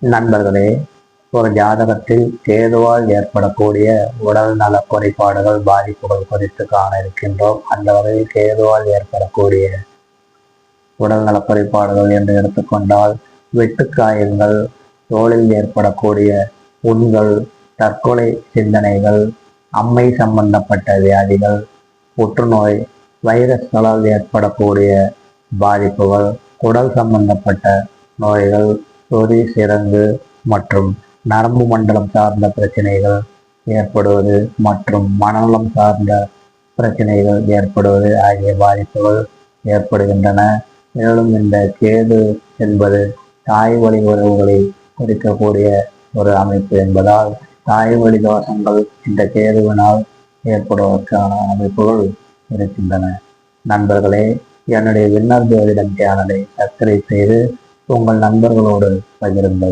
நண்பர்களே, ஒரு ஜாதகத்தில் கேதுவால் ஏற்படக்கூடிய உடல் நல குறைபாடுகள் பாதிப்புகள் குறித்து காண இருக்கின்றோம். அந்த வகையில் கேதுவால் ஏற்படக்கூடிய உடல் நல குறைபாடுகள் என்று எடுத்துக்கொண்டால் வெட்டுக்காயங்கள், தோலில் ஏற்படக்கூடிய புண்கள், தற்கொலை சிந்தனைகள், அம்மை சம்பந்தப்பட்ட வியாதிகள், புற்றுநோய், வைரஸ்களால் ஏற்படக்கூடிய பாதிப்புகள், குடல் சம்பந்தப்பட்ட நோய்கள், சொறி சிரங்கு மற்றும் நரம்பு மண்டலம் சார்ந்த பிரச்சனைகள் ஏற்படுவது மற்றும் மனநலம் சார்ந்த பிரச்சனைகள் ஏற்படுவது ஆகிய பாதிப்புகள் ஏற்படுகின்றன. மேலும் இந்த கேது என்பது தாய் வழி உறவுகளை குறிக்கக்கூடிய ஒரு அமைப்பு என்பதால் தாய் வழி தோஷங்கள் இந்த கேதுவினால் ஏற்படுவதற்கான அமைப்புகள் இருக்கின்றன. நண்பர்களே, என்னுடைய வின்னர் ஜோதிடம் சேனலை சப்ஸ்கிரைப் செய்து உங்கள் நண்பர்களோடு பகிருங்கள்.